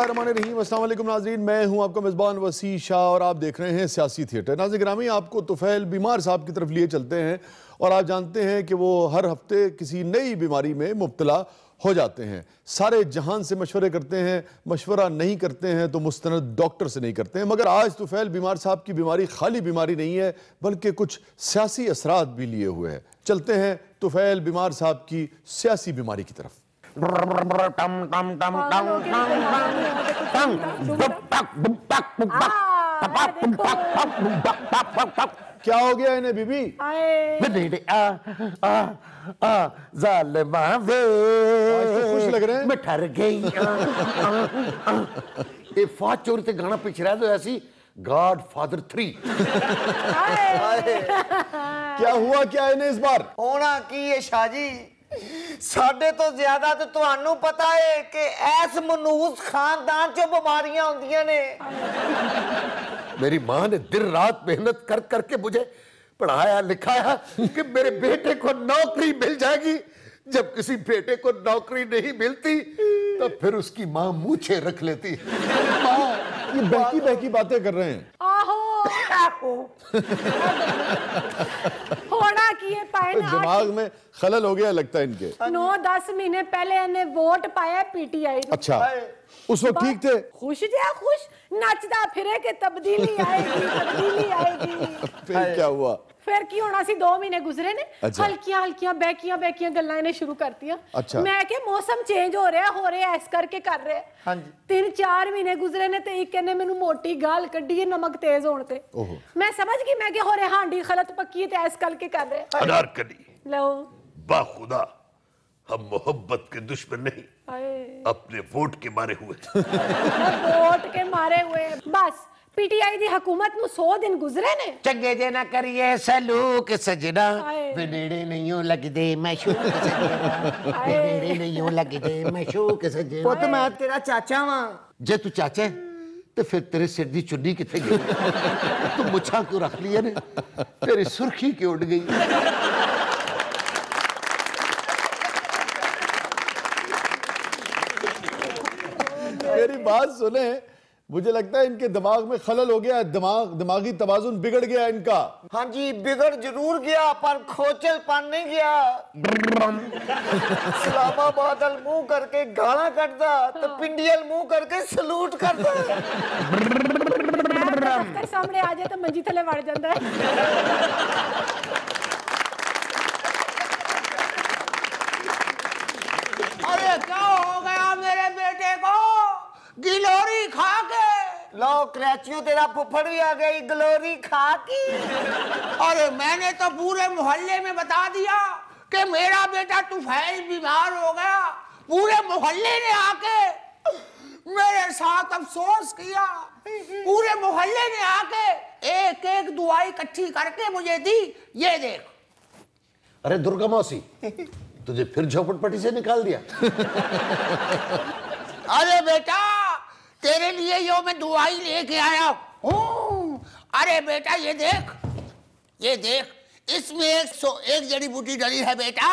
बिस्मिल्लाहिर्रहमानिर्रहीम। अस्सलाम वालेकुम नाज़रीन, मैं हूं आपका मेज़बान वसी शाह और आप देख रहे हैं सियासी थिएटर। नाज़रीन गिरामी, आपको तुफ़ैल बीमार साहब की तरफ लिए चलते हैं और आप जानते हैं कि वो हर हफ्ते किसी नई बीमारी में मुब्तला हो जाते हैं। सारे जहान से मशवरे करते हैं, मशवरा नहीं करते हैं तो मुस्तनद डॉक्टर से नहीं करते हैं। मगर आज तुफ़ैल बीमार साहब की बीमारी खाली बीमारी नहीं है, बल्कि कुछ सियासी असरात भी लिए हुए है। चलते हैं तुफ़ैल बीमार साहब की सियासी बीमारी की तरफ। क्या हो गया इन्हें बीबी? खुश लग रहे हैं। मैं ठर गई। फौज चोरी से गाना पिछ रहा तो ऐसी गॉड फादर 3। क्या हुआ क्या इन्हें इस बार? होना की है शाह जी, साढ़े तो ज्यादा तो तुहानू पता है कि ऐस मनूस खानदान चो बीमारियां होंदियां ने। मेरी माँ ने दिन रात मेहनत कर करके मुझे पढ़ाया लिखाया कि मेरे बेटे को नौकरी मिल जाएगी। जब किसी बेटे को नौकरी नहीं मिलती तो फिर उसकी माँ मूछे रख लेती। ये बहकी बहकी बातें कर रहे हैं। होना की है पाए ना, दिमाग में खलल हो गया लगता है इनके। 9-10 महीने पहले इन्हें वोट पाया पीटीआई। अच्छा, उस वक्त ठीक थे? खुश जा खुश, नचदा फिरे के तब्दीली आएगी, तब्दीली आएगी। फिर क्या हुआ? फिर की होना सी 2 महीने गुजरे ने। अच्छा। हल्कियां हल्कियां बहकियां गल्लां ने शुरू करतियां। अच्छा। मैं के मौसम चेंज हो रहा ऐस करके कर रहे। हाँ जी। 3-4 महीने गुजरे ने ते एक ने मैनू मोटी गाल कड्डी है नमक तेज होने ते। मैं समझ गई, मैं के हो रहे हांडी खलत पक्की है ते ऐस करके कर रहे। अनारकली लो बाखुदा, हम मोहब्बत के दुश्मन नहीं, अपने वोट के मारे हुए। वोट के मारे हुए बस। पीटीआई दी हुकूमत नु 100 दिन गुजरे ने। चंगे जे ना करिए सलूक सजना, नेड़े नहीं हो लगदे मशूक सजना, नेड़े नहीं हो लगदे मशूक सजना। पुत मैं तेरा चाचा वां। जे तू चाचा है तो फिर तेरे सिर दी चुन्नी किथे गई? तू मुछा क्यों रख लिया ने? तेरी सुर्खी क्यों उड़ गई? मेरी बात सुने, मुझे लगता है इनके दिमाग में खलल हो गया, दिमागी तवाजुन बिगड़ गया इनका। हाँ जी, बिगड़ जरूर गया पर खोचल पान नहीं गया। इस्लामाबाद मुंह करके गाना करदा तो पिंडियल मुंह करके सलूट करदा। दफ्तर सामने आ जाए तो मंजी थले वड़ जाता है। अरे क्या हो गया मेरे बेटे को? गिलोरी खा के लो क्रैचियो, तेरा फुफड़ भी आ गई गिलोरी खा के। अरे मैंने तो पूरे मोहल्ले में बता दिया कि मेरा बेटा तुफैल बीमार हो गया। पूरे मोहल्ले ने आके मेरे साथ अफसोस किया। पूरे मोहल्ले ने आके एक एक दुआई इकट्ठी करके मुझे दी। ये देख। अरे दुर्गा मौसी, तुझे फिर झोपड़पट्टी से निकाल दिया? अरे बेटा, तेरे लिए यो मैं दुआई लेके आया हूँ। अरे बेटा ये देख, ये देख, इसमें 101 जड़ी बूटी डली है बेटा।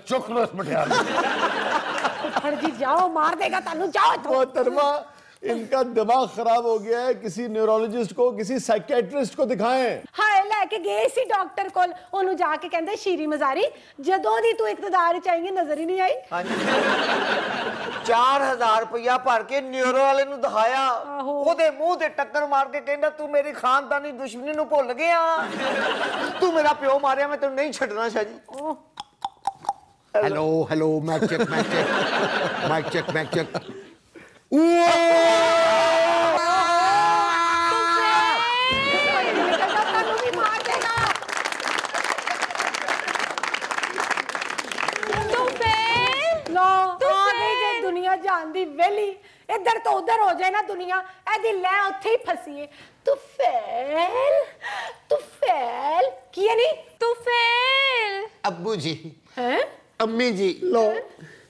चुकलस मटियार। जी जाओ, मार देगा तानू, जाओ। मोहतरमा, इनका दिमाग खराब हो गया है, किसी न्यूरोलॉजिस्ट को, किसी साइकियाट्रिस्ट को दिखाएं। हाय लेके गए सी डॉक्टर कोल, ओनू जाके कहंदे शीरी मजारी जदों दी तू इकतदार च आई नजर ही नहीं आई। 4000 रुपया भर के न्यूरो वाले नु दिखाया, ओदे मुंह ते टक्कर मार के कहंदा तू मेरी खानदानी दुश्मनी नु भुल गया। तू मेरा प्यो मारिया, मैं तेनू नहीं छड्डना Shah ji. Hello hello, mike check mike check mike check mike check. दुनिया जानदी वेली इधर तो उधर हो जाए ना दुनिया, एदी लै उत्थे ही फसी है। तुफैल तुफैल किए नहीं तुफैल। अब्बू जी, हैं? अम्मी जी, लो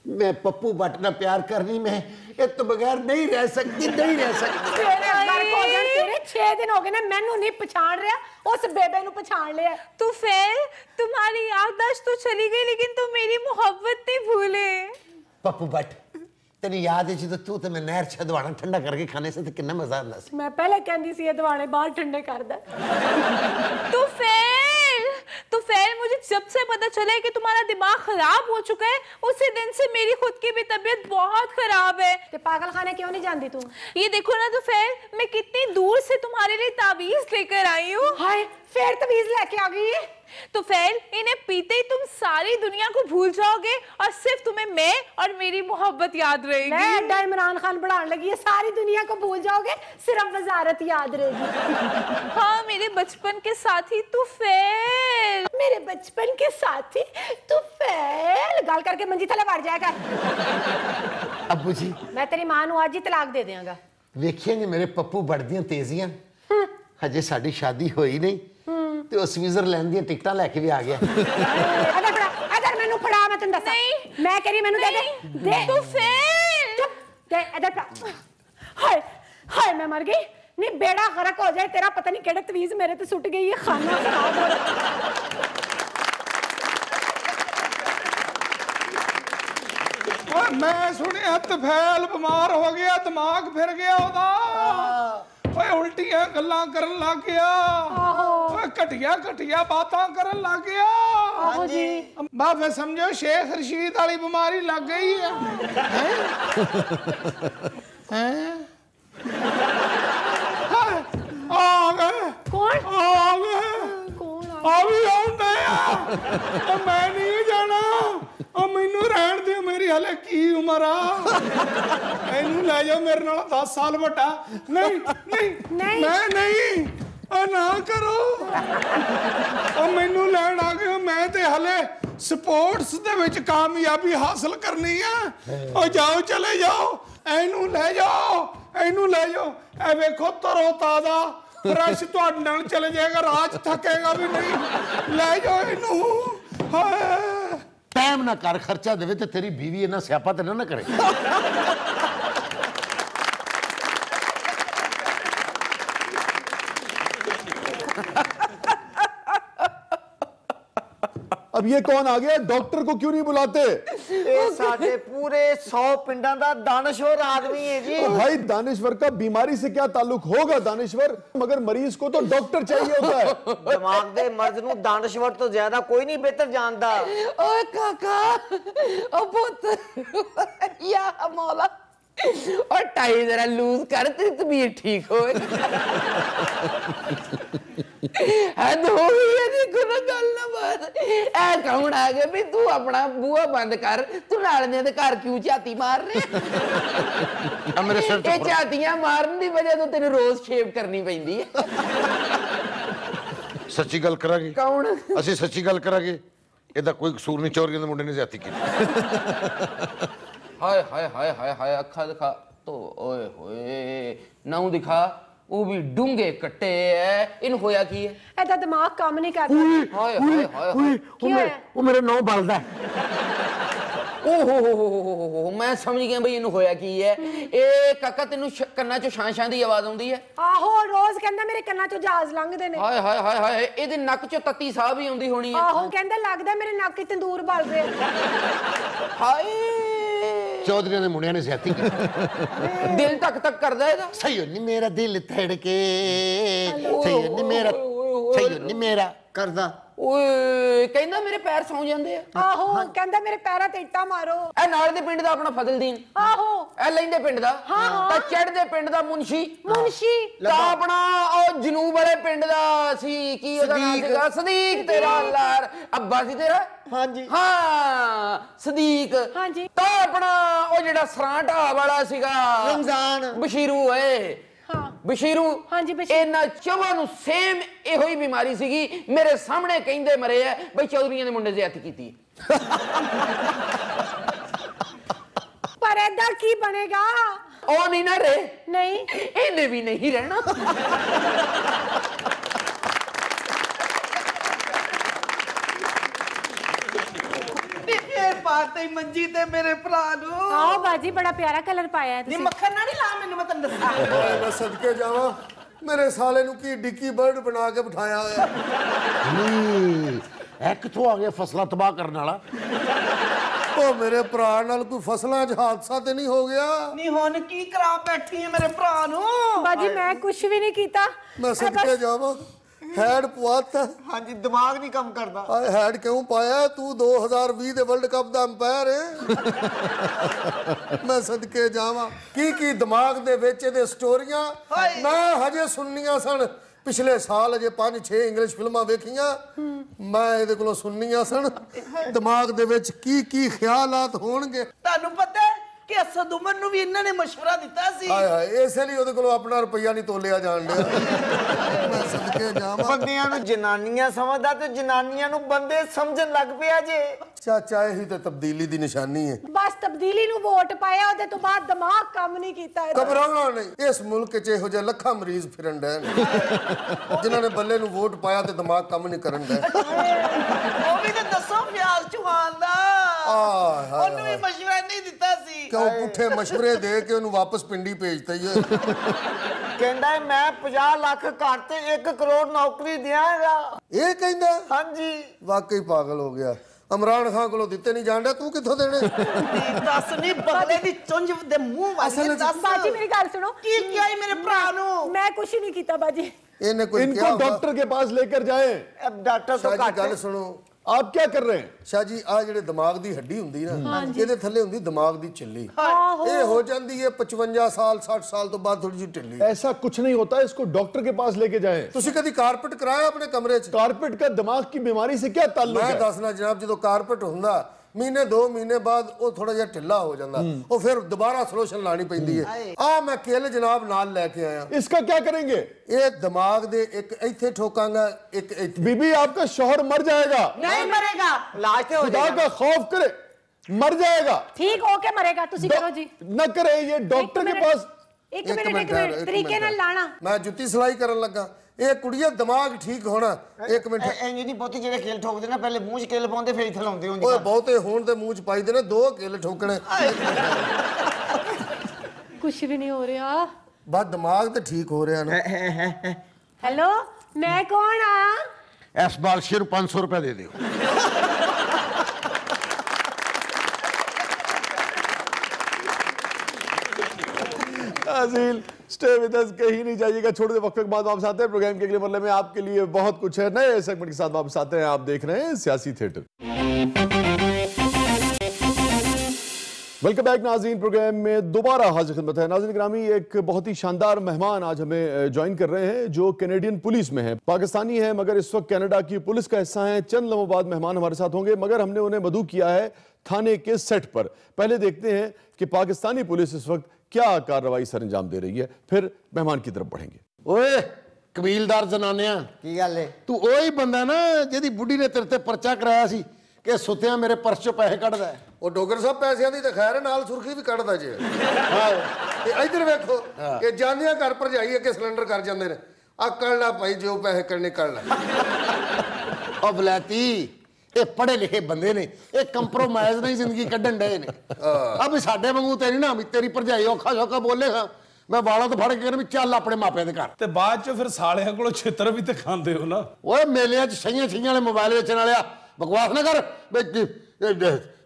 मैं पप्पू बटना प्यार करनी में एक तो बगैर नहीं रह सकती, नहीं रह सकती। तेरे घर को तेरे 6 दिन हो गए ना, मैनू नहीं पछाण रहा, उस बेबे नू पछाण लिया। तुफैल, तुम्हारी याददाश्त तो चली गई लेकिन तुम मेरी मोहब्बत नहीं भूले। पप्पू बट तेन याद है जो तू तो मैं नहर च दवाना ठंडा करके खाने से तो कितना मजा आता सी। मैं पहले कहंदी सी ये दवाने बाहर ठंडे कर दे। तुफैल, मुझे जब से पता चला है कि तुम्हारा दिमाग खराब हो चुका है, उसी दिन से मेरी खुद की भी तबीयत बहुत खराब है। ते पागल खाने क्यों नहीं जानती तू? ये देखो ना तुफैल, मैं कितनी दूर से तुम्हारे लिए तावीज लेकर आई हूँ। हाय, फिर तवीज लेके आ गई है। तुफैल, इन्हें पीते ही तुम सारी दुनिया को भूल जाओगे और सिर्फ तुम्हें मैं और मेरी मोहब्बत याद रहेगी। मैं एडा इमरान खान बढ़ाने लगी है, सारी दुनिया को भूल जाओगे, सिर्फ वजारत याद रहेगी। हाँ, मेरे बचपन के साथी तुफैल, मेरे बचपन के साथी तुफैल। गाल करके मंजी थले बढ़ जाएगा। अब्बू जी मैं तेरी मां नू आज ही तलाक दे देंगा। वेखिए मेरे पप्पू बढ़दियां तेजियां, हजे साडी शादी होई नहीं ते उस स्विट्जरलैंड दी टिकटां लेके भी आ गया। इधर मैनू फड़ा, मैं तैनूं दस्सां। नहीं, मैं कह रही मैनू दे दे तुफैल। चुप दे, इधर फड़ा। हाय हाय, मैं मर गई। नहीं, बेड़ा गरक हो जाए तेरा, पता नहीं केड़े तवीज मेरे ते सुट गई है। खाना खराब हो रहा। मैं सुनिया तुफैल बीमार हो गया, दिमाग फिर गया ओदा। ओए उल्टियां गल्लां करन लग गया, ओए घटिया घटिया बातां करन लग गया। आहो जी, बा फिर समझो शेख रशीद वाली बीमारी लग गई है। आ गए कौन आ गए कौन आ भी आउंदे आ। मैं नहीं जाना, मैनू रहन दे, मेरी हले की उम्र आ। मैनू ले जाओ, मेरे नाल 10 साल बड़ा। नहीं नहीं नहीं। मैं नहीं, ना करो। मैनू लैन आ गए, मैं ते हले स्पोर्ट्स दे विच कामयाबी हासिल करनी है। और जाओ, चले जाओ, एनू ले जाओ, एनू ले जाओ। ए वेखो तरो ताजा फ्रेश तुहाडे नाल चले जाएगा, राज थकेगा भी नहीं। ले जाओ इनू। हाय, टाइम ना कर, खर्चा देवे ते तेरी बीवी इना स्यापा ते ना करे। अब ये कौन आ गया? डॉक्टर को क्यों नहीं बुलाते? ਇਹ ਸਾਡੇ पूरे 100 ਪਿੰਡਾਂ ਦਾ दानश्वर आदमी है जी। भाई दानिश्वर का बीमारी से क्या ताल्लुक होगा दानिश्वर, मगर मरीज को तो डॉक्टर चाहिए होता है। दिमाग दे मर्ज नू दानश्वर तो ज्यादा कोई नहीं बेहतर जानता। ओए काका, ओ पुੱਤ या मौला, और टाई जरा लूज कर, तेरी तबीयत ठीक हो। हद हो गई है, देखो ना गल ना बात। ऐ कौन आ गया भी? तू अपना बूहा बंद कर, तू नालियां दे घर क्यों झाती मार रहे? मेरे सिर ते झातियां मारन दी वजह तो तेन रोज शेव करनी पैंदी है। सच्ची गल करांगे? कौन? ਅਸੀਂ ਸੱਚੀ ਗੱਲ ਕਰਾਂਗੇ, ਇਹਦਾ ਕੋਈ ਕਸੂਰ ਨਹੀਂ, ਚੋਰੀਆਂ ਦੇ ਮੁੰਡੇ ਨੇ ਜ਼ਿਆਦਤੀ ਕੀਤੀ। हाय हाय हाय हाय हाय, अखा दिखा तो, ओए होए नाऊ दिखा, वो भी डूंगे कट्टे है। इन होया की है? ਇਹਦਾ ਦਿਮਾਗ ਕੰਮ ਨਹੀਂ ਕਰਦਾ। हाय हाय हाय हाय, ਕੀ ਹੋਇਆ? ਉਹ ਮੇਰੇ ਨੌ ਬਲਦਾ। ओ हो, मैं समझ गया बई इनू होया की है। ए काका तेनू कन्ना चो शां शां दी आवाज आउंदी है? ਆਹੋ, ਰੋਜ਼ ਕਹਿੰਦਾ ਮੇਰੇ ਕੰਨਾਂ ਚੋਂ ਜਹਾਜ਼ ਲੰਘਦੇ ਨੇ। हाय हाय हाय हाय, ਇਹਦੇ ਨੱਕ ਚੋਂ ਤੱਤੀ ਸਾਹ ਵੀ ਆਉਂਦੀ ਹੋਣੀ ਹੈ। ਆਹੋ, ਕਹਿੰਦਾ ਲੱਗਦਾ ਮੇਰੇ ਨੱਕ 'ਚ ਤੰਦੂਰ ਬਲ ਰਿਹਾ। ਹਾਏ, ਚੌਧਰੀਆਂ ਦੇ ਮੁੰਡਿਆਂ ਨੇ ਜ਼ਿਆਦਤੀ ਕੀਤੀ। ਦਿਲ ਤੱਕ ਤੱਕ ਕਰਦਾ ਇਹਦਾ। ਸਹੀ ਨਹੀਂ ਮੇਰਾ ਦਿਲ ਧੜਕੇ, ਸਹੀ ਨਹੀਂ ਮੇਰਾ, ਸਹੀ ਨਹੀਂ ਮੇਰਾ ਕਰਦਾ। ਓਏ ਕਹਿੰਦਾ ਮੇਰੇ ਪੈਰ ਸੌਂ ਜਾਂਦੇ ਆ। ਆਹੋ, ਕਹਿੰਦਾ ਮੇਰੇ ਪੈਰਾਂ ਤੇ ਇੱਟਾਂ ਮਾਰੋ। ਇਹ ਨਾਲ ਦੇ ਪਿੰਡ ਦਾ ਆਪਣਾ ਫਜ਼ਲਦੀਨ, ਆਹੋ, ਇਹ ਲੈਂਦੇ ਪਿੰਡ ਦਾ, ਤਾਂ ਚੜ੍ਹਦੇ ਪਿੰਡ ਦਾ ਮੁਨਸ਼ੀ, ਤਾਂ ਆਪਣਾ ਉਹ ਜਨੂਬ ਵਾਲੇ ਪਿੰਡ ਦਾ ਸੀ, ਕੀ ਉਹਦਾ ਨਾਮ ਸੀਗਾ? ਸਦੀਕ। ਤੇਰਾ ਲਾਰ ਅੱਬਾ ਸੀ ਤੇਰਾ? ਹਾਂਜੀ। ਹਾਂ, ਸਦੀਕ। ਹਾਂਜੀ। ਤਾਂ ਆਪਣਾ ਉਹ ਜਿਹੜਾ ਸਰਾਂਟਾ ਵਾਲਾ ਸੀਗਾ, ਰਮਜ਼ਾਨ। ਬਸ਼ੀਰੂ ਓਏ, ਹਾਂ ਬਸ਼ੀਰੂ। ਹਾਂਜੀ, ਬਸ਼ੀਰੂ। ਇਹਨਾਂ ਚਵਾਂ ਨੂੰ ਸੇਮ ਇਹੋ ਹੀ ਬਿਮਾਰੀ ਸੀਗੀ। ਮੇਰੇ ਸਾਹਮਣੇ ਕਹਿੰਦੇ ਮਰੇ ਆ ਬਈ ਚੌਧਰੀਆਂ ਦੇ ਮੁੰਡੇ ਜ਼ਿਆਦਤੀ ਕੀਤੀ। ਪਰ ਏਦਾਂ ਕੀ ਬਣੇਗਾ? ਉਹ ਨਹੀਂ ਨਾ ਰਹੇ, ਨਹੀਂ, ਇਹਨੇ ਵੀ ਨਹੀਂ ਰਹਿਣਾ। ਪਾਤੇ ਮੰਜੀ ਤੇ ਮੇਰੇ ਭਰਾ ਨੂੰ। ਆਓ ਬਾਜੀ, ਬੜਾ ਪਿਆਰਾ ਕਲਰ ਪਾਇਆ ਹੈ ਨੀ ਤੁਸੀਂ। ਮੱਖਣ ਨਾ ਨਹੀਂ ਲਾ ਮੈਨੂੰ, ਮੈਂ ਤੈਨੂੰ ਦੱਸਾਂ। मैं सदके जावा, ਮੇਰੇ ਸਾਲੇ ਨੂੰ ਕੀ ਡਿੱਕੀ ਬਰਡ ਬਣਾ ਕੇ ਬਿਠਾਇਆ ਹੋਇਆ। ਇਹ ਕਿੱਥੋਂ ਆ ਗਿਆ ਫਸਲਾਂ ਤਬਾਹ ਕਰਨ ਵਾਲਾ? ਉਹ ਮੇਰੇ ਭਰਾ ਨਾਲ ਕੋਈ ਫਸਲਾਂ 'ਚ ਹਾਦਸਾ ਤੇ ਨਹੀਂ ਹੋ ਗਿਆ? ਨਹੀਂ ਹੁਣ ਕੀ ਕਰਾ ਬੈਠੀ ਹੈ ਮੇਰੇ ਭਰਾ ਨੂੰ? ਬਾਜੀ ਮੈਂ ਕੁਝ ਵੀ ਨਹੀਂ ਕੀਤਾ। ਮੈਂ ਸਦਕੇ ਜਾਵਾਂ, ਹੈਡ ਪਵਾਤਾ। ਹਾਂਜੀ ਦਿਮਾਗ ਨਹੀਂ ਕੰਮ ਕਰਦਾ। ਆਏ ਹੈਡ ਕਿਉਂ ਪਾਇਆ? ਤੂੰ 2020 ਦੇ ਵਰਲਡ ਕੱਪ ਦਾ ਅੰਪਾਇਰ ਹੈ। ਮੈਂ ਸਦਕੇ ਜਾਵਾਂ, ਕੀ ਦਿਮਾਗ ਦੇ ਵਿੱਚ ਇਹਦੇ ਸਟੋਰੀਆਂ ਮੈਂ ਹਜੇ ਸੁਣਨੀਆਂ ਸਨ। ਪਿਛਲੇ ਸਾਲ ਅਜੇ 5-6 ਇੰਗਲਿਸ਼ ਫਿਲਮਾਂ ਵੇਖੀਆਂ ਮੈਂ ਇਹਦੇ ਕੋਲੋਂ ਸੁਣਨੀਆਂ ਸਨ। ਦਿਮਾਗ ਦੇ ਵਿੱਚ ਕੀ ਖਿਆਲਾਤ ਹੋਣਗੇ। ਤੁਹਾਨੂੰ ਪਤਾ ਹੈ ਕਿ ਅਸਦ ਉਮਰ ਨੂੰ ਵੀ ਇਹਨਾਂ ਨੇ ਮਸ਼ਵਰਾ ਦਿੱਤਾ ਸੀ। ਹਾਏ ਹਾਏ, ਇਸੇ ਲਈ ਉਹਦੇ ਕੋਲੋਂ ਆਪਣਾ ਰੁਪਈਆ ਨਹੀਂ ਤੋਲਿਆ ਜਾਣ ਡਿਆ। ਮੈਂ ਸਦਕੇ ਜਾਵਾਂ। ਬੰਦਿਆਂ ਨੂੰ ਜਨਾਨੀਆਂ ਸਮਝਦਾ ਤੇ ਜਨਾਨੀਆਂ ਨੂੰ ਬੰਦੇ ਸਮਝਣ ਲੱਗ ਪਿਆ ਜੇ। ਚਾਚਾ ਇਹੀ ਤਾਂ ਤਬਦੀਲੀ ਦੀ ਨਿਸ਼ਾਨੀ ਹੈ। ਬਸ ਤਬਦੀਲੀ ਨੂੰ ਵੋਟ ਪਾਇਆ, ਉਹਦੇ ਤੋਂ ਬਾਅਦ ਦਿਮਾਗ ਕੰਮ ਨਹੀਂ ਕੀਤਾ ਇਹਦਾ। ਘਬਰਾਉਣਾ ਨਹੀਂ, ਇਸ ਮੁਲਕ 'ਚ ਇਹੋ ਜਿਹੇ ਲੱਖਾਂ ਮਰੀਜ਼ ਫਿਰਨ ਡਏ ਨੇ ਜਿਨ੍ਹਾਂ ਨੇ ਬੱਲੇ ਨੂੰ ਵੋਟ ਪਾਇਆ ਤੇ ਦਿਮਾਗ ਕੰਮ ਨਹੀਂ ਕਰਨ ਡਿਆ। ਉਹ ਵੀ ਤਾਂ ਦੱਸੋ ਫਿਆਜ਼ ਚੌਹਾਨ ਦਾ, ਉਹਨੂੰ ਵੀ ਮਸ਼ਵਰਾ ਨਹੀਂ ਦਿੱਤਾ ਸੀ। ਕਿਉਂ ਪੁੱਠੇ ਮਸ਼ਵਰੇ ਦੇ ਕੇ ਉਹਨੂੰ ਵਾਪਸ ਪਿੰਡੀ ਭੇਜਤਾ ਹੀ ਹੈ। ਕਹਿੰਦਾ ਮੈਂ 50 ਲੱਖ ਘਰ ਤੇ 1 ਕਰੋੜ ਨੌਕਰੀ ਦਿਆਂਗਾ। ਇਹ ਕਹਿੰਦਾ? ਹਾਂਜੀ। ਵਾਕਈ ਪਾਗਲ ਹੋ ਗਿਆ। ਇਮਰਾਨ ਖਾਨ ਕੋਲੋਂ ਦਿੱਤੇ ਨਹੀਂ ਜਾਣ ਡਿਆ, ਤੂੰ ਕਿੱਥੋਂ ਦੇਣੇ? ਦੱਸ ਨਹੀਂ ਬਗਲੇ ਦੀ ਚੁੰਝ ਦੇ ਮੂੰਹ ਵਾਲੀ ਦੱਸ। ਬਾਜੀ ਮੇਰੀ ਗੱਲ सुनो। ਕੀ ਕਿਹਾ ਮੇਰੇ ਭਰਾ ਨੂੰ? मैं कुछ नहीं किया बाजी। ਇਹਨੇ ਕੋਈ इनको ਕਿਹਾ डॉक्टर के पास लेकर जाएं। अब डॉक्टर तो ਸ਼ਾਹ ਜੀ ਗੱਲ ਸੁਣੋ। आप क्या कर रहे हैं? ਸ਼ਾਹ ਜੀ ਆ ਜਿਹੜੇ ਦਿਮਾਗ ਦੀ ਹੱਡੀ ਹੁੰਦੀ ਨਾ, ਇਹਦੇ ਥੱਲੇ ਹੁੰਦੀ ਦਿਮਾਗ ਦੀ ਝਿੱਲੀ। ਇਹ ਹੋ ਜਾਂਦੀ ਹੈ 55 ਸਾਲ 60 ਸਾਲ ਤੋਂ ਬਾਅਦ ਥੋੜੀ ਜਿਹੀ ਢਿੱਲੀ। ऐसा कुछ नहीं होता, इसको डॉक्टर के पास लेके जाएं। ਤੁਸੀਂ ਕਦੀ ਕਾਰਪੇਟ ਕਰਾਇਆ ਆਪਣੇ ਕਮਰੇ 'ਚ? कारपेट का दिमाग की बीमारी से क्या ताल्लुक ਮੈਂ है? ਦੱਸਣਾ ਜਨਾਬ, ਜਦੋਂ ਕਾਰਪੇਟ ਹੁੰਦਾ ਮਹੀਨੇ 2 ਮਹੀਨੇ ਬਾਅਦ ਉਹ ਥੋੜਾ ਜਿਹਾ ਢਿੱਲਾ ਹੋ ਜਾਂਦਾ, ਉਹ ਫਿਰ ਦੁਬਾਰਾ ਸੋਲੂਸ਼ਨ ਲਾਣੀ ਪੈਂਦੀ ਹੈ। ਆ ਮੈਂ ਕਿੱਲ ਜਨਾਬ ਨਾਲ ਲੈ ਕੇ ਆਇਆ। इसका क्या करेंगे? ਇਹ ਦਿਮਾਗ ਦੇ ਇੱਕ ਇੱਥੇ ਠੋਕਾਂਗਾ, ਇੱਕ ਇੱਥੇ। बीबी आपका शौहर मर जाएगा। नहीं मरेगा। लाश हो खुदा जाएगा। का खौफ करे, मर जाएगा। ठीक होके मरेगा तुसी करो जी। न करे, ये डॉक्टर के पास। एक मिनट तरीके नाल लाना। ਮੈਂ ਜੁੱਤੀ ਸਿਲਾਈ ਕਰਨ ਲੱਗਾ। ਇਹ ਕੁੜੀਏ ਦਿਮਾਗ ਠੀਕ ਹੋਣਾ। ਇੱਕ ਮਿੰਟ। ਇੰਜ ਨਹੀਂ ਬਹੁਤੀ ਜਿਹੜੇ ਖੇਲ ਠੋਕਦੇ ਨਾ, ਪਹਿਲੇ ਮੂੰਹ 'ਚ ਕਿੱਲ ਪਾਉਂਦੇ ਫਿਰ ਇੱਥੇ ਲਾਉਂਦੇ ਹੁੰਦੇ। ਓਏ ਬਹੁਤੇ ਹੋਣ ਦੇ ਮੂੰਹ 'ਚ ਪਾਈਦੇ ਨੇ, 2 ਕਿੱਲ ਠੋਕਣੇ। कुछ भी नहीं हो रहा। ਬਸ ਦਿਮਾਗ ਤੇ ਠੀਕ ਹੋ ਰਿਹਾ ਨਾ। हेलो मैं कौन आ? ਇਸ ਬਾਲਸ਼ੇ ਨੂੰ 500 रुपए दे दियो। नाज़रीन स्टे विद अस, कहीं नहीं जाइएगा। छोटे से वक्फे के बाद वापस आते हैं। प्रोग्राम के अगले मरले में आपके लिए बहुत कुछ है। नए सेगमेंट के साथ वापस आते हैं। आप देख रहे हैं सियासी थिएटर। वेलकम बैक नाज़रीन। प्रोग्राम में दोबारा हाजिर खिदमत है। नाज़रीन ग्रामी, एक बहुत ही शानदार मेहमान आज हमें ज्वाइन कर रहे हैं जो कैनेडियन पुलिस में है। पाकिस्तानी है मगर इस वक्त कनाडा की पुलिस का हिस्सा है। चंद लम्हों बाद मेहमान हमारे साथ होंगे, मगर हमने उन्हें मदऊ किया है थाने के सेट पर। पहले देखते हैं कि पाकिस्तानी पुलिस इस वक्त क्या कार्रवाई सर अंजाम दे रही है, फिर मेहमान की तरफ बढ़ेंगे। ਓਏ ਕਬੀਲਦਾਰ ਜਨਾਨਿਆਂ, ਕੀ ਗੱਲ ਹੈ? ਤੂੰ ਉਹੀ ਬੰਦਾ ਨਾ ਜਿਹਦੀ ਬੁੱਢੀ ਨੇ ਤੇਰੇ ਤੇ ਪਰਚਾ ਕਰਾਇਆ ਸੀ ਕਿ ਸੁੱਤਿਆਂ ਮੇਰੇ ਪਰਸ ਚੋਂ ਪੈਸੇ ਕੱਢਦਾ ਹੈ। ਉਹ ਡੋਗਰ ਸਾਹਿਬ ਪੈਸਿਆਂ ਦੀ ਤਾਂ ਖੈਰ ਹੈ, ਨਾਲ ਸੁਰਖੀ ਵੀ ਕੱਢਦਾ ਜੇ। ਤੇ ਇੱਧਰ ਵੇਖੋ ਕਿ ਜਾਂਦਿਆਂ ਘਰ ਭਰਜਾਈ ਅੱਗੇ ਸਿਲੰਡਰ ਕਰ ਜਾਂਦੇ ਨੇ। ਆ ਕੱਢ ਲੈ ਭਾਈ, ਜੋ ਪੈਸੇ ਕੱਢਨੇ ਕੱਢ ਲੈ। ਉਹ ਬਲੈਤੀ, ਇਹ ਪੜ੍ਹੇ ਲਿਖੇ ਬੰਦੇ ਨੇ, ਇਹ ਕੰਪਰੋਮਾਈਜ਼ ਨਹੀਂ ਜ਼ਿੰਦਗੀ ਕੱਢਣ ਡਏ ਨੇ। ਆ ਵੀ ਸਾਡੇ ਵਾਂਗੂ ਤੇਰੀ ਨਾ, ਵੀ ਤੇਰੀ ਭਰਜਾਈ ਔਖਾ ਸੌਖਾ ਬੋਲੇਗਾ, ਮੈਂ ਵਾਲਾਂ ਤੋਂ ਫੜ ਕੇ ਕਹਿੰਦਾ ਵੀ ਚੱਲ ਆਪਣੇ ਮਾਪਿਆਂ ਦੇ ਘਰ। ਤੇ ਬਾਅਦ ਚ ਫਿਰ ਸਾਲਿਆਂ ਕੋਲੋਂ ਛਿੱਤਰ ਵੀ ਤੇ ਖਾਂਦੇ ਹੋ ਨਾ। ਓਏ ਮੇਲਿਆਂ 'ਚ ਛਈਆਂ ਵਾਲੇ ਮੋਬਾਈਲ ਵੇਚਣ ਵਾਲਿਆ, ਬਕਵਾਸ ਨਾ ਕਰ।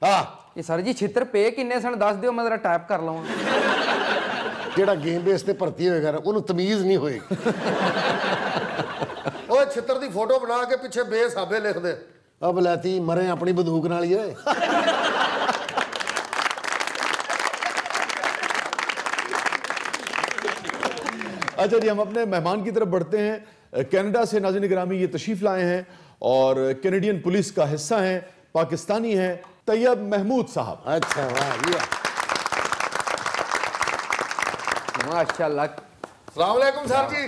ਹਾਂ, ਇਹ ਸਰ ਜੀ ਛਿੱਤਰ ਪੇ ਕਿੰਨੇ ਸਨ ਦੱਸ ਦਿਓ, ਮੈਂ ਜ਼ਰਾ ਟਾਈਪ ਕਰ ਲਵਾਂ। ਜਿਹੜਾ ਗੇਮ ਬੇਸ ਤੇ ਭਰਤੀ ਹੋਏਗਾ ਨਾ, ਉਹਨੂੰ ਤਮੀਜ਼ ਨਹੀਂ ਹੋਏਗੀ। ਉਹ ਛਿੱਤਰ ਦੀ ਫੋਟੋ ਬਣਾ ਕੇ ਪਿੱਛੇ ਬੇਸਾਬੇ ਲਿਖ ਦੇ। ਆ ਬਲੈਤੀ ਮਰੇ ਆਪਣੀ ਬੰਦੂਕ ਨਾਲ ਹੀ ਓਏ। अच्छा जी, हम अपने मेहमान की तरफ बढ़ते हैं। कनाडा से नाज़रीन ग्रामी ये तशरीफ लाए हैं और कैनेडियन पुलिस का हिस्सा हैं, पाकिस्तानी हैं, तैयब महमूद साहब। अच्छा वाह वाह, ਮਾਸ਼ਾਅੱਲਾ। ਸਲਾਮ ਅਲੈकुम ਸਰ ਜੀ।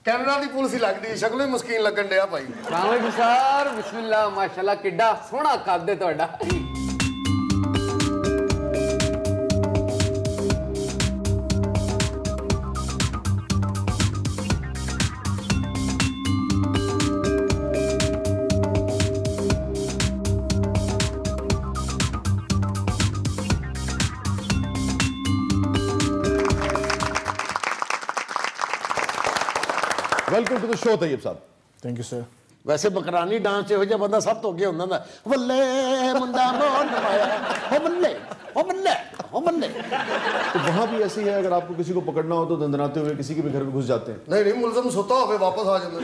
ਕੈਨੇਡਾ ਦੀ ਪੁਲਿਸ ਹੀ ਲੱਗਦੀ, ਸ਼ਕਲੋਂ ਹੀ ਮੁਸਕੀਨ ਲੱਗਣ ਡਿਆ ਭਾਈ। ਸਲਾਮ ਅਲੈਕੁਮ ਸਰ, ਬਿਸਮਿਲ੍ਲਾ, ਮਾਸ਼ਾਅੱਲਾ ਕਿੱਡਾ ਸੋਹਣਾ ਕੱਦ ਹੈ ਤੁਹਾਡਾ। Welcome to the show Tayyab साहब। Thank you sir. वैसे बकरानी डांस ਇਹੋ ਜਿਹਾ ਬੰਦਾ ਸਭ ਤੋਂ ਅੱਗੇ ਹੁੰਦਾ ਹੁੰਦਾ ਬੱਲੇ ਮੁੰਡਾ ਮੋਨ ਮਾਇਆ ਹੋ ਬੱਲੇ हो बल्ले हो बल्ले। तो वहाँ भी ऐसे ही है, अगर आपको किसी को पकड़ना हो तो दंदनाते हुए किसी के भी घर में घुस जाते हैं? नहीं नहीं, मुलजम सोता हो वापस आ जाते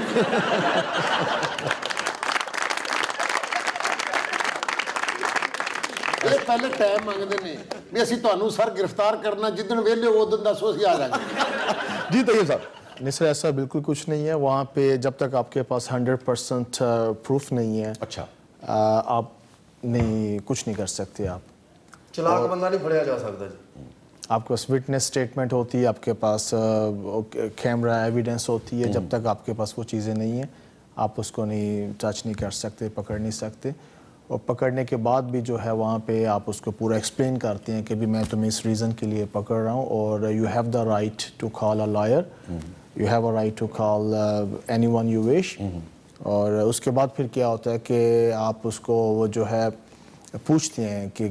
ਇਹ ਪਹਿਲੇ ਟਾਈਮ ਮੰਗਦੇ ਨੇ ਵੀ ਅਸੀਂ ਤੁਹਾਨੂੰ ਸਰ ਗ੍ਰਿਫਤਾਰ ਕਰਨਾ, ਜਿੱਦਣ ਵਿਹਲੇ ਹੋ ਉਦੋਂ ਦੱਸੋ ਅਸੀਂ ਆ ਜਾਵਾਂਗੇ। जी तैयब साहब। नहीं सर, ऐसा बिल्कुल कुछ नहीं है। वहाँ पे जब तक आपके पास 100% प्रूफ नहीं है, अच्छा, आप नहीं कुछ नहीं कर सकते। आप चलाक बंदा नहीं फड़िया जा सकता जी। आपके पास विटनेस स्टेटमेंट होती है, आपके पास कैमरा एविडेंस होती है, जब तक आपके पास वो चीज़ें नहीं हैं आप उसको नहीं टच नहीं कर सकते, पकड़ नहीं सकते। और पकड़ने के बाद भी जो है वहाँ पे आप उसको पूरा एक्सप्लेन करते हैं कि भी मैं तुम्हें इस रीज़न के लिए पकड़ रहा हूँ और you have the right to call a lawyer, you have a right to call anyone you wish. और उसके बाद फिर क्या होता है कि आप उसको वो जो है पूछते हैं कि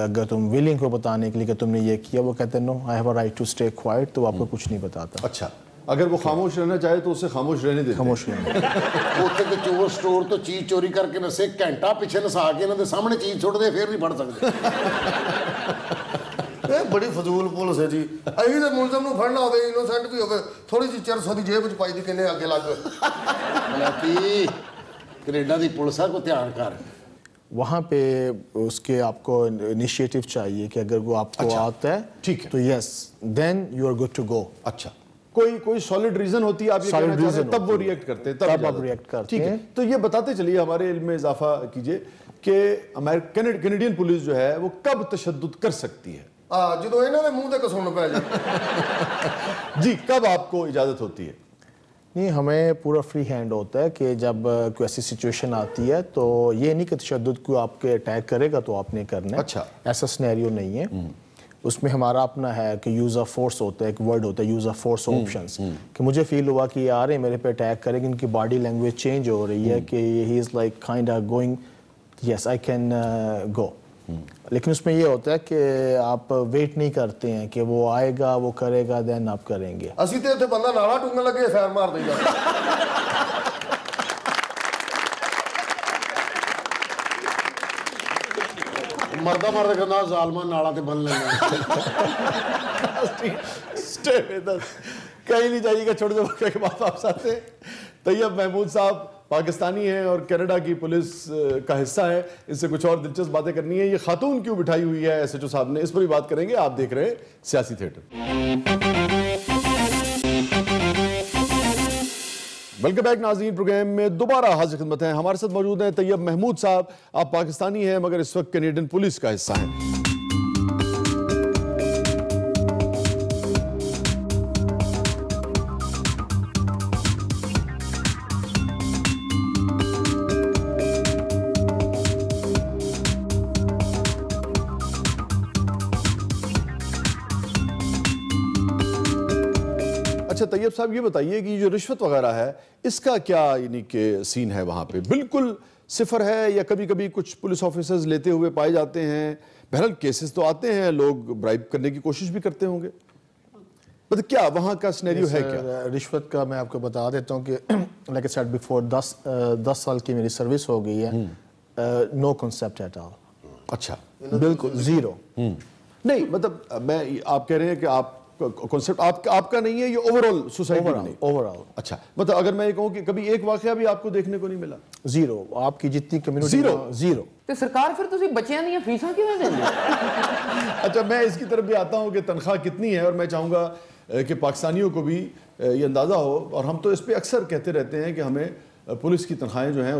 अगर तुम विलिंग को बताने के लिए कि तुमने ये किया, वो कहते हैं no I have a right to stay quiet, तो आपको कुछ नहीं बताता। अच्छा, अगर वो खामोश रहना चाहे तो उसे खामोश रहने देते हैं। खामोश रहना। ਉੱਥੇ ਤੇ ਚੋਰ ਸਟੋਰ ਤੋਂ ਚੀਜ਼ ਚੋਰੀ ਕਰਕੇ ਨਸੇ, ਘੰਟਾ ਪਿੱਛੇ ਨਸਾ ਕੇ ਇਹਨਾਂ ਦੇ ਸਾਹਮਣੇ ਚੀਜ਼ ਸੁੱਟਦੇ, ਫਿਰ ਨਹੀਂ ਫੜ ਸਕਦੇ। ਇਹ ਬੜੀ ਫਜ਼ੂਲ ਪੁਲਿਸ ਹੈ ਜੀ। ਅਸੀਂ ਤੇ ਮੁਲਜ਼ਮ ਨੂੰ ਫੜਨਾ ਹੋਵੇ, ਇਨੋਸੈਂਟ ਵੀ ਹੋਵੇ, ਥੋੜੀ ਜਿਹੀ 400 ਦੀ ਜੇਬ ਵਿੱਚ ਪਾਈ ਦੀ, ਕਿੰਨੇ ਅੱਗੇ ਲੱਗ ਹਾਲਾਂਕਿ ਕੈਨੇਡਾ ਦੀ ਪੁਲਿਸ ਆ, ਕੋ ਧਿਆਨ ਕਰ। वहाँ पे उसके आपको इनिशिएटिव चाहिए कि अगर वो आपको आता है, ठीक है, तो yes then you are good to go. अच्छा, कोई सॉलिड रीजन होती है, आप ये कहना चाह रहे हैं, तब वो रिएक्ट करते हैं, तब आप रिएक्ट करते हैं। ठीक है, तो ये बताते चलिए, हमारे इल्म में इजाफा कीजिए कि कैनेडियन पुलिस जो है वो कब तशद्दुद कर सकती है? ਜਦੋਂ ਇਹਨਾਂ ਦੇ ਮੂੰਹ ਤੇ ਕਸੂਨ ਪੈ ਜਾਏ। जी, कब आपको इजाजत होती है? नहीं, हमें पूरा फ्री हैंड होता है कि जब कोई ऐसी सिचुएशन आती है तो ये नहीं कि तशद्दुद को आपके अटैक करेगा तो आपने करना है। अच्छा, ऐसा सिनेरियो नहीं है। उसमें हमारा अपना है कि यूज़ ऑफ फोर्स होता है, एक वर्ड होता है यूज़ ऑफ फोर्स ऑप्शंस, कि मुझे फील हुआ कि यार ये मेरे पे अटैक करेंगे, इनकी बॉडी लैंग्वेज चेंज हो रही है कि he is like kind of going yes I can go. लेकिन उसमें ये होता है कि आप वेट नहीं करते हैं कि वो आएगा, वो करेगा, देन आप करेंगे। ਅਸੀਂ ਤੇ ਇੱਥੇ ਬੰਦਾ ਨਾਲਾ ਟੁੰਗਣ ਲੱਗੇ ਸੈਰ ਮਾਰ ਦੇਗਾ। ਮਰਦਾ ਮਰਦਾ ਕਹਿੰਦਾ ਜ਼ਾਲਮਾਂ ਨਾਲਾ ਤੇ ਬੰਨ ਲੈਣਾ। Stay with us, कहीं नहीं जाइएगा, छोटे से वक्त के बाद वापस आते हैं। तैयब महमूद साहब पाकिस्तानी हैं और कनाडा की पुलिस का हिस्सा है, इससे कुछ और दिलचस्प बातें करनी है। ये खातून क्यों बिठाई हुई है SHO साहब ने, इस पर भी बात करेंगे। आप देख रहे हैं सियासी थिएटर। वेलकम बैक नाज़रीन, प्रोग्राम में दोबारा हाजिर खिदमत हैं। हमारे साथ मौजूद हैं तैयब महमूद साहब। आप पाकिस्तानी हैं मगर इस वक्त कैनेडियन पुलिस का हिस्सा हैं। अच्छा तैयब साहब, ये बताइए कि जो रिश्वत वगैरह है इसका क्या यानी कि सीन है वहाँ पे? बिल्कुल सिफर है या कभी कभी कुछ पुलिस ऑफिसर्स लेते हुए पाए जाते हैं? बहरहाल केसेस तो आते हैं, लोग ब्राइब करने की कोशिश भी करते होंगे, मतलब क्या वहाँ का सिनेरियो है? क्या रिश्वत का मैं आपको बता देता हूँ कि लाइक आई सेड बिफोर 10 साल की मेरी सर्विस हो गई है। No concept at all. अच्छा, बिल्कुल जीरो। नहीं मतलब मैं, आप कह रहे हैं कि आप कॉन्सेप्ट आपका नहीं है, ये ओवरऑल सोसाइटी में? ओवरऑल। अच्छा, मतलब अगर मैं ये कहूँ कि कभी एक वाकया भी आपको देखने को नहीं मिला? जीरो। आपकी जितनी कम्युनिटी जीरो। ਤੇ ਸਰਕਾਰ ਫਿਰ ਤੁਸੀਂ ਬੱਚਿਆਂ ਦੀਆਂ ਫੀਸਾਂ ਕਿਵੇਂ ਦਿੰਦੇ? अच्छा, मैं इसकी तरफ भी आता हूँ कि तनख्वाह कितनी है, और मैं चाहूँगा कि पाकिस्तानियों को भी ये अंदाज़ा हो, और हम तो इस पर अक्सर कहते रहते हैं कि हमें पुलिस की तनख्वाहें जो हैं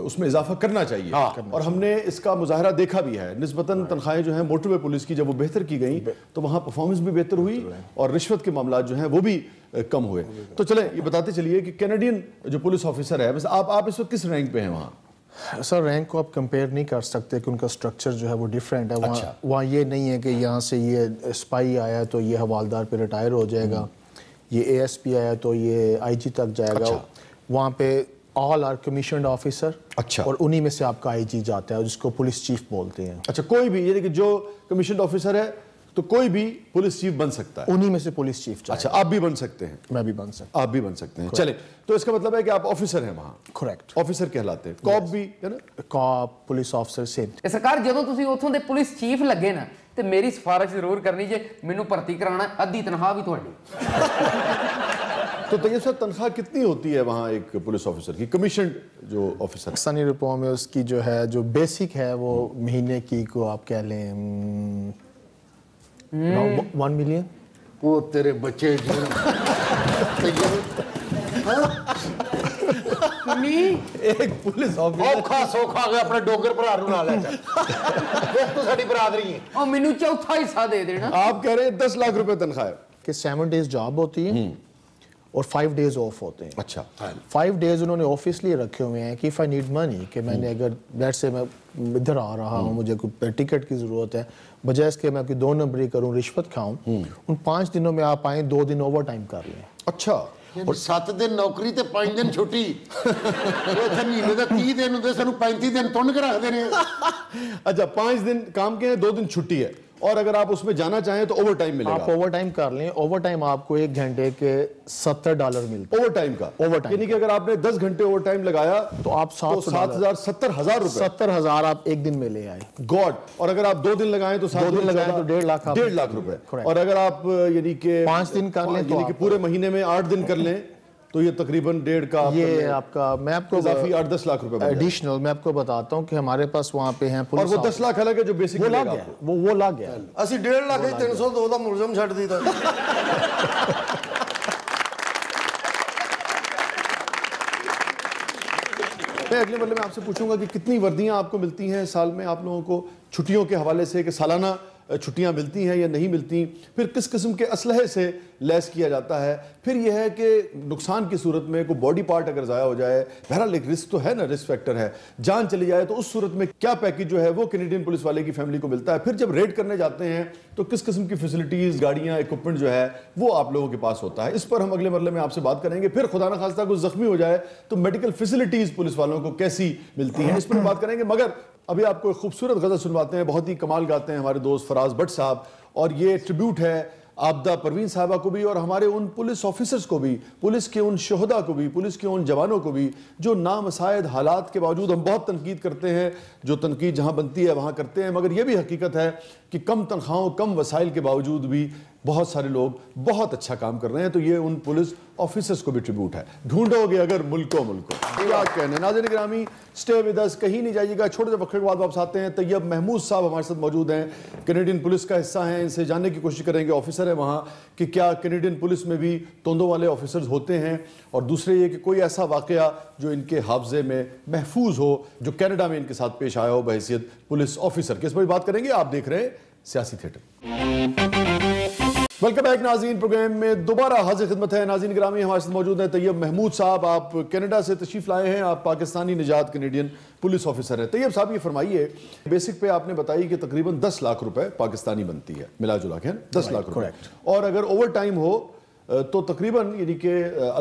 उसमें इजाफा करना चाहिए। और हमने इसका मुजाहरा देखा भी है। निस्बतन तनख्वाहें जो हैं मोटरवे पुलिस की जब वो बेहतर की गई तो वहाँ परफॉर्मेंस भी बेहतर हुई और रिश्वत के मामला जो हैं वो भी कम हुए। तो चलें ये बताते चलिए कि कैनेडियन जो पुलिस ऑफिसर है, बस आप इस वक्त किस रैंक पे हैं वहाँ? सर रैंक को आप कंपेयर नहीं कर सकते कि उनका स्ट्रक्चर जो है वो डिफरेंट है। वहाँ ये नहीं है कि यहाँ से ये स्पाई आया तो ये हवालदार पे रिटायर हो जाएगा, ये ASP आया तो ये IG तक जाएगा। वहाँ पे ऑल आर कमीशन्ड ऑफिसर। अच्छा, और उन्हीं में से आपका IG जाता है जिसको पुलिस चीफ बोलते हैं। अच्छा, कोई भी यानी कि जो कमीशन्ड ऑफिसर है तो कोई भी पुलिस चीफ बन सकता है? उन्हीं में से पुलिस चीफ अच्छा, आप भी बन सकते हैं? मैं भी बन सकता आप भी बन सकते हैं। चले, तो इसका मतलब है कि आप ऑफिसर हैं वहां? करेक्ट। ऑफिसर कहलाते हैं। कॉप भी है ना? Cop, police officer, same. ਤੇ ਸਰਕਾਰ ਜਦੋਂ ਤੁਸੀਂ ਉੱਥੋਂ ਦੇ ਪੁਲਿਸ ਚੀਫ ਲੱਗੇ ਨਾ ਤੇ ਮੇਰੀ ਸਿਫਾਰਿਸ਼ ਜ਼ਰੂਰ ਕਰਨੀ ਜੇ ਮੈਨੂੰ ਭਰਤੀ ਕਰਾਉਣਾ ਅੱਧੀ ਤਨਖਾਹ ਵੀ ਤੁਹਾਡੀ। तो तैयब साहब तनख्वाह कितनी होती है वहाँ एक पुलिस ऑफिसर की, कमीशन जो ऑफिसर? पाकिस्तानी रुपयों में उसकी जो है जो बेसिक है वो महीने की को आप कह लें 1 मिलियन। वो तेरे बच्चे एक पुलिस ऑफिसर औखा सौखा गया अपने डोगर भरा नूं नाल लै चल देख तू साडी बरादरी है ਉਹ ਮੈਨੂੰ ਚੌਥਾ ਹਿੱਸਾ ਦੇ ਦੇਣਾ। आप कह रहे हैं 10 लाख रुपए तनख्वाह है कि 7 डेज जॉब होती है और 5 डेज ऑफ होते हैं। अच्छा, 5 डेज उन्होंने ऑफिस लिए रखे हुए हैं कि इफ़ आई नीड मनी, कि मैंने अगर लेट्स से मैं इधर आ रहा हूँ, मुझे कोई टिकट की ज़रूरत है, बजाय इसके मैं कोई 2 नंबरी करूँ, रिश्वत खाऊँ, उन 5 दिनों में आप आएँ, 2 दिन ओवर टाइम कर लें। अच्छा, और 7 दिन नौकरी ते 5 दिन छुट्टी इत्थे महीने दा 30 दिन हुंदे सानू 35 दिन तुंड के रखदे ने। अच्छा 5 दिन काम के हैं, 2 दिन छुट्टी है, और अगर आप उसमें जाना चाहें तो ओवर टाइम मिलेगा। आप ओवर टाइम कर लें, ओवर टाइम आपको 1 घंटे के $70 मिलते हैं। ओवर टाइम का? ओवर टाइम यानी कि अगर आपने 10 घंटे ओवर टाइम लगाया तो आप 7,000 70,000 रुपए, 70,000 आप एक दिन में ले आए। गॉड। और अगर आप 2 दिन लगाएं तो 2 दिन लगाएं तो 1.5 लाख, 1.5 लाख रुपए। Correct। और अगर आप यानी कि 5 दिन कर लें तो यानी कि पूरे महीने में 8 दिन कर लें तो ये तकरीबन 1.5 का ये आपका, मैं आपको इजाफी 8-10 लाख रुपए एडिशनल मैं आपको बताता हूँ कि हमारे पास वहाँ पे हैं और वो 10 लाख अलग है जो बेसिक वो लग गया, वो लग गया। ਅਸੀਂ 1.5 ਲੱਖ 302 ਦਾ ਮੁਲਜ਼ਮ ਛੱਡ ਦਿੱਤਾ। मैं अगले मरले में आपसे पूछूंगा कि कितनी वर्दियां आपको मिलती हैं साल में, आप लोगों को छुट्टियों के हवाले से, कि सालाना छुट्टियां मिलती हैं या नहीं मिलती, फिर किस किस्म के असलहे से लैस किया जाता है, फिर यह है कि नुकसान की सूरत में कोई बॉडी पार्ट अगर ज़ाया हो जाए, बहरहाल एक रिस्क तो है ना, रिस्क फैक्टर है, जान चली जाए तो उस सूरत में क्या पैकेज जो है वो कैनेडियन पुलिस वाले की फैमिली को मिलता है, फिर जब रेड करने जाते हैं तो किस किस्म की फैसिलिटीज़, गाड़ियाँ, इक्विपमेंट जो है वो आप लोगों के पास होता है। इस पर हम अगले मरले में आपसे बात करेंगे। फिर खुदा न खास्ता कोई ज़ख्मी हो जाए तो मेडिकल फैसिलिटीज़ पुलिस वालों को कैसी मिलती हैं, इस पर बात करेंगे। मगर अभी आपको एक खूबसूरत गज़ल सुनवाते हैं, बहुत ही कमाल गाते हैं हमारे दोस्त फराज भट्ट साहब, और ये ट्रिब्यूट है आबदा परवीन साहबा को भी और हमारे उन पुलिस ऑफिसर्स को भी, पुलिस के उन शोहदा को भी, पुलिस के उन जवानों को भी जो नामसायद हालात के बावजूद, हम बहुत तनकीद करते हैं, जो तनकीद जहाँ बनती है वहाँ करते हैं, मगर ये भी हकीकत है कि कम तनख्वाहों, कम वसाइल के बावजूद भी बहुत सारे लोग बहुत अच्छा काम कर रहे हैं। तो ये उन पुलिस ऑफिसर्स को भी ट्रिब्यूट है। ढूंढोगे अगर मुल्को मुल्को, क्या कहने। नाज़रीन गिरामी, स्टे विद अस, कहीं नहीं जाइएगा, छोटे से वक्फे के बाद वापस आते हैं। तैयब महमूद साहब हमारे साथ मौजूद हैं, कैनेडियन पुलिस का हिस्सा हैं, इनसे जानने की कोशिश करेंगे, ऑफिसर है वहाँ, कि क्या कैनेडियन पुलिस में भी तोंदों वाले ऑफिसर्स होते हैं, और दूसरे ये कि कोई ऐसा वाक़या जो इनके हाफजे में महफूज हो, जो कनाडा में इनके साथ पेश आया हो बहैसियत पुलिस ऑफिसर के। इस पर भी बात करेंगे। आप देख रहे हैं सियासी थिएटर। वेलकम बैक नाज़रीन, प्रोग्राम में दोबारा हाजिर खिदमत है। नाज़रीन गिरामी, हमारे साथ मौजूद हैं तैयब महमूद साहब, आप कनाडा से तशरीफ़ लाए हैं, आप पाकिस्तानी निजात कैनेडियन पुलिस ऑफिसर हैं। तैयब साहब, ये फरमाइए, बेसिक पे आपने बताई कि तकरीबन 10 लाख रुपए पाकिस्तानी बनती है मिला जुला के, 10 लाख रुपए, और अगर ओवर टाइम हो तो तकरीबन यानी कि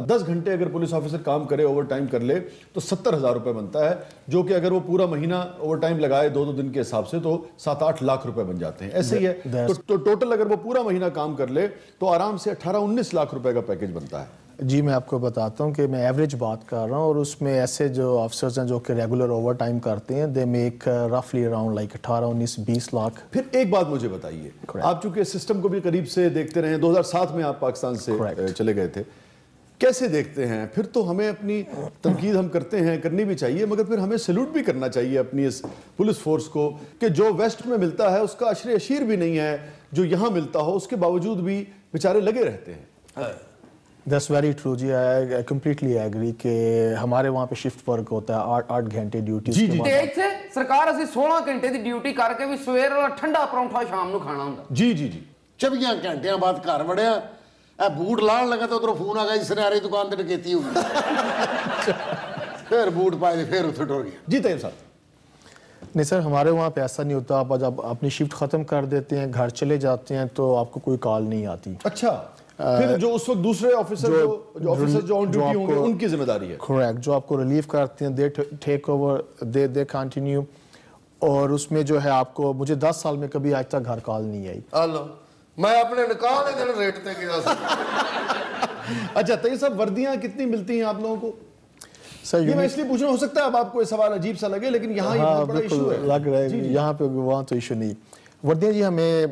10 घंटे अगर पुलिस ऑफिसर काम करे, ओवर टाइम कर ले, तो 70,000 रुपए बनता है, जो कि अगर वो पूरा महीना ओवर टाइम लगाए 2-2 दिन के हिसाब से तो 7-8 लाख रुपए बन जाते हैं। ऐसे ही है तो टोटल अगर वो पूरा महीना काम कर ले तो आराम से 18-19 लाख रुपए का पैकेज बनता है। जी, मैं आपको बताता हूँ कि मैं एवरेज बात कर रहा हूँ, और उसमें ऐसे जो ऑफिसर्स हैं जो कि रेगुलर ओवर टाइम करते हैं, दे मेक रफली अराउंड लाइक 18-19-20 लाख। फिर एक बात मुझे बताइए, आप चूंकि सिस्टम को भी करीब से देखते रहे, 2007 में आप पाकिस्तान से चले गए थे, कैसे देखते हैं? फिर तो हमें अपनी तनकीद हम करते हैं, करनी भी चाहिए, मगर फिर हमें सैल्यूट भी करना चाहिए अपनी इस पुलिस फोर्स को, कि जो वेस्ट में मिलता है उसका अशरे अशीर भी नहीं है जो यहाँ मिलता हो, उसके बावजूद भी बेचारे लगे रहते हैं। That's very true ji, I completely agree कि हमारे वहाँ पे शिफ्ट वर्क होता है, 8 घंटे ड्यूटी। जी जी, ਇੱਥੇ ਸਰਕਾਰ ਅਸੀਂ 16 ਘੰਟੇ ਦੀ ਡਿਊਟੀ ਕਰਕੇ ਵੀ ਸਵੇਰ ਵਾਲਾ ਠੰਡਾ ਪਰੌਂਠਾ ਸ਼ਾਮ ਨੂੰ ਖਾਣਾ ਹੁੰਦਾ। ਜੀ ਜੀ ਜੀ, 24 ਘੰਟਿਆਂ ਬਾਅਦ ਘਰ ਵੜਿਆ, ਇਹ ਬੂਟ ਲਾਣ ਲੱਗਾ ਤਾਂ ਉਧਰੋਂ ਫੋਨ ਆ ਗਿਆ ਜੀ, ਸੁਨਿਆਰੇ ਦੁਕਾਨ ਤੇ ਡਕੈਤੀ ਹੋ ਗਈ। ਫਿਰ ਬੂਟ ਪਾਏ ਤੇ ਫਿਰ ਉੱਥੇ ਟੁਰ ਗਿਆ। जी तैयब साहब। नहीं सर, हमारे वहाँ पे ऐसा नहीं होता। आप जब अपनी शिफ्ट ख़त्म कर देते हैं, घर चले जाते हैं, तो आपको कोई कॉल नहीं आती। अच्छा, फिर जो उस वक्त दूसरे ऑफिसर जो ऑन ड्यूटी होंगे उनकी जिम्मेदारी है। करेक्ट, जो आपको रिलीव करते हैं, they take over, they continue. اور اس میں جو ہے آپ کو مجھے 10 سال میں کبھی آج تک گھر کال نہیں آئی. ہلو میں اپنے نکاح کے دن ریٹ تے گیا سی. اچھا طیب صاحب وردیاں کتنی ملتی ہیں آپ لوگوں کو؟ سر یہ میں اس لیے پوچھ رہا ہوں، ہو سکتا ہے اب آپ کو یہ سوال عجیب سا لگے لیکن یہاں یہ بہت بڑا ایشو ہے. لگ رہا ہے یہاں پہ وہاں تو ایشو نہیں. وردیاں جی ہمیں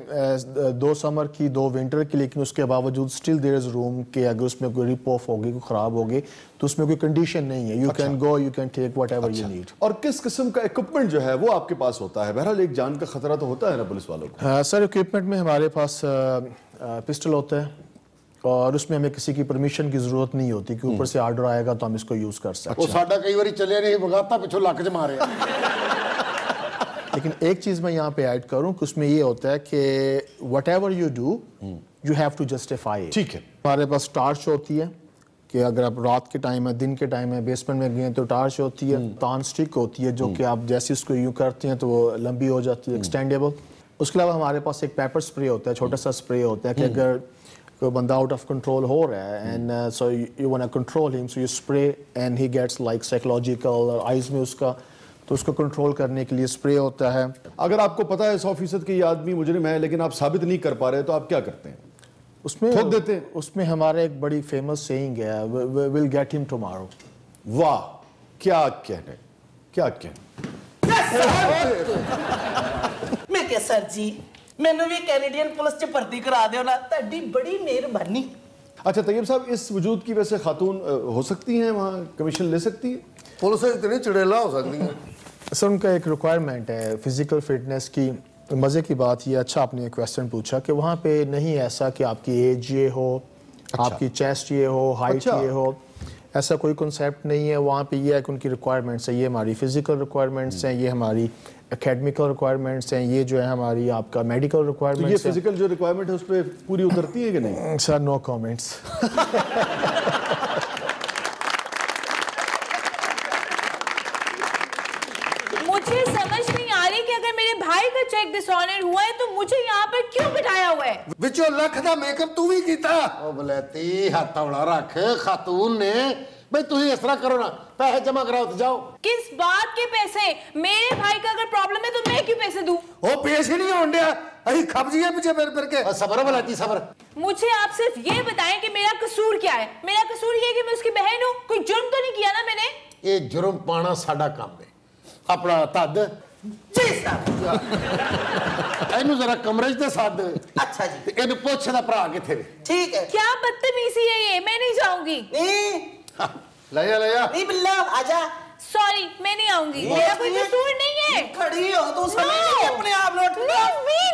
2 سمر کی 2 ونٹر کی، لیکن اس کے باوجود اسٹل دیر از روم کہ اگر اس میں کوئی رپ آف ہوگی، کوئی خراب ہوگی تو اس میں کوئی کنڈیشن نہیں ہے. You can go, you can take what ever you need. اور کس قسم کا اکوپمنٹ جو ہے وہ آپ کے پاس ہوتا ہے؟ بہرحال ایک جان کا خطرہ تو ہوتا ہے نا پولیس والوں کو. سر اکوپمنٹ میں ہمارے پاس پسٹل ہوتا ہے اور اس میں ہمیں کسی کی پرمیشن کی ضرورت نہیں ہوتی کہ اوپر سے آرڈر آئے گا تو ہم اس کو یوز کر سکتے. وہ ساڈا کئی باری چلے نہیں بگاتا پچھو لک چ مارے. لیکن ایک چیز میں یہاں پہ ایڈ کروں کہ اس میں یہ ہوتا ہے کہ whatever you do you have to justify. ٹھیک ہے. ہمارے پاس ٹارچ ہوتی ہے کہ اگر آپ رات کے ٹائم ہے، دن کے ٹائم ہے، بیسمنٹ میں گئے تو ٹارچ ہوتی ہے. تان سٹک ہوتی ہے جو کہ آپ جیسے اس کو یوں کرتے ہیں تو وہ لمبی ہو جاتی ہے، ایکسٹینڈیبل. اس کے علاوہ ہمارے پاس ایک پیپر سپرے ہوتا ہے، چھوٹا سا سپرے ہوتا ہے کہ اگر کوئی بندہ آؤٹ آف کنٹرول ہو رہا ہے and so you want to control ہم، so you spray and he gets like psychological اور آئیز میں اس کا، تو اس کو کنٹرول کرنے کے لیے اسپرے ہوتا ہے. اگر آپ کو پتا ہے 100% کہ یہ آدمی مجرم ہے لیکن آپ ثابت نہیں کر پا رہے تو آپ کیا کرتے ہیں؟ اس میں ٹھوک دیتے ہیں. اس میں ہمارا ایک بڑی فیمس سیئنگ ہے، we'll get him tomorrow. واہ کیا کہنے، کیا کہنے. میں کہ سر جی مینوں بھی کینیڈین پولیس چ بھرتی کرا دیو نا، تہاڈی بڑی مہربانی. اچھا طیب صاحب اس وجود کی وجہ سے خاتون ہو سکتی ہیں وہاں کمیشن لے سکتی ہیں؟ پولیس اتنی چڑیلا ہو سکتی ہیں. سر ان کا ایک ریکوائرمنٹ ہے فزیکل فٹنس کی. مزے کی بات یہ، اچھا آپ نے ایک کویسچن پوچھا کہ وہاں پہ نہیں ایسا کہ آپ کی ایج یہ ہو، آپ کی چیسٹ یہ ہو، ہائٹ یہ ہو، ایسا کوئی کنسیپٹ نہیں ہے. وہاں پہ یہ ہے کہ ان کی ریکوائرمنٹس ہیں، یہ ہماری فزیکل ریکوائرمنٹس ہیں، یہ ہماری اکیڈمیکل ریکوائرمنٹس ہیں، یہ جو ہے ہماری آپ کا میڈیکل ریکوائرمنٹس ہیں. یہ فزیکل جو ریکوائرمنٹ ہے اس پہ پوری اترتی ہے کہ نہیں؟ سر نو کامنٹس. مجھے سمجھ نہیں آ رہی کہ اگر میرے بھائی کا چیک ڈس آنر ہوا ہے تو مجھے یہاں پہ کیوں بٹھایا ہوا ہے؟ وچوں لکھ دا میک اپ تو بھی کیتا. او بلیتی ہاتھ توڑا رکھ. خاتون نے بھئی تسی اس طرح کرو نا، پیسے جمع کراؤ تو جاؤ. کس بات کے پیسے؟ میرے بھائی کا اگر پرابلم ہے تو میں کیوں پیسے دوں؟ او پیش ہی نہیں ہون دیا، اہی کھپ جیے پیچھے پھر کے. صبر بلیتی صبر. مجھے آپ صرف یہ بتائیں کہ میرا قصور کیا ہے؟ میرا قصور یہ کہ میں اس کی بہن ہوں، کوئی جرم تو نہیں کیا نا میں نے؟ یہ جرم پانا ساڈا کام ہے. اپنا تد جی صاحب. اینو ذرا کمرے تے ساتھ. اچھا جی. اینو پوچھ دا بھرا کتھے وے. ٹھیک ہے. کیا بدتمیزی ہے یہ؟ میں نہیں جاؤں گی. لے جا لے جا. نہیں بلّا آجا. سوری میں نہیں آؤں گی، میرا کوئی قصور نہیں ہے. کھڑی ہو تو سمجھ نہیں اپنے آپ لوٹ.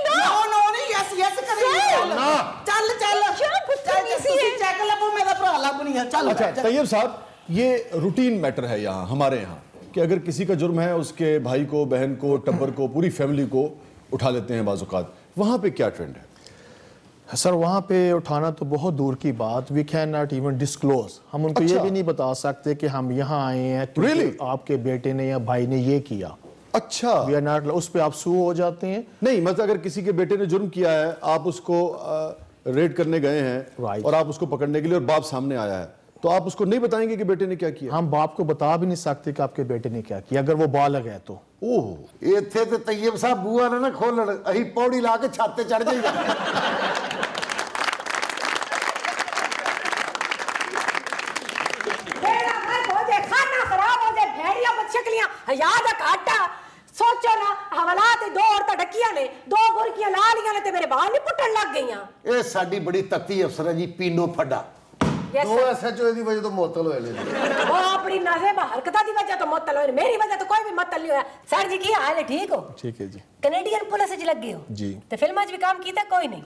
نو نو نہیں یس یس کریں. چل چل. کیا بدتمیزی ہے؟ چیک لبو میرا بھرا لب نہیں ہے. چل. اچھا طیب صاحب یہ روٹین میٹر ہے یہاں ہمارے یہاں کہ اگر کسی کا جرم ہے اس کے بھائی کو، بہن کو، ٹبر کو، پوری فیملی کو اٹھا لیتے ہیں بعض اوقات. وہاں پہ کیا ٹرینڈ ہے؟ سر وہاں پہ اٹھانا تو بہت دور کی بات. We can not even disclose. ہم ان کو یہ بھی نہیں بتا سکتے کہ ہم یہاں آئے ہیں کیونکہ آپ کے بیٹے نے یا بھائی نے یہ کیا. اچھا. We are not. اس پہ آپ سو ہو جاتے ہیں. نہیں مطلب اگر کسی کے بیٹے نے جرم کیا ہے، آپ اس کو ریڈ کرنے گئے ہیں اور آپ اس کو پکڑنے کے لیے اور باپ سامنے آیا ہے تو آپ اس کو نہیں بتائیں گے کہ بیٹے نے کیا کیا؟ ہم باپ کو بتا بھی نہیں سکتے کہ آپ کے بیٹے نے کیا کیا اگر وہ بالغ ہے تو. اوہ ایتھے تے طیب صاحب بوا نہ کھولن، اہی پوڑی لا کے چھت تے چڑھ جائے گا. بیڑا غرق ہو جائے، کھانا خراب ہو جائے، بھیڑیاں بدشکلیاں حیا دا گھاٹا. سوچو نا حوالات 2 عورتاں ڈکیاں نے، 2 برکیاں لا لیاں نے تے میرے بال نہیں پٹن لگ گئیاں. اے ساڈی بڑی تتی افسر ہے جی، پینو پھڈا. دو ایس ایچ او دی وجہ تو معطل ہوئے نے. وہ اپنی نازیبہ حرکتاں دی وجہ تو معطل ہوئے، میری وجہ تو کوئی بھی معطل نہیں ہوا. سر جی کی حال ہے؟ ٹھیک ہو؟ ٹھیک ہے جی. کینیڈین پولیس وچ لگے ہو؟ جی. تے فلماں وچ بھی کام کیتا کوئی نہیں؟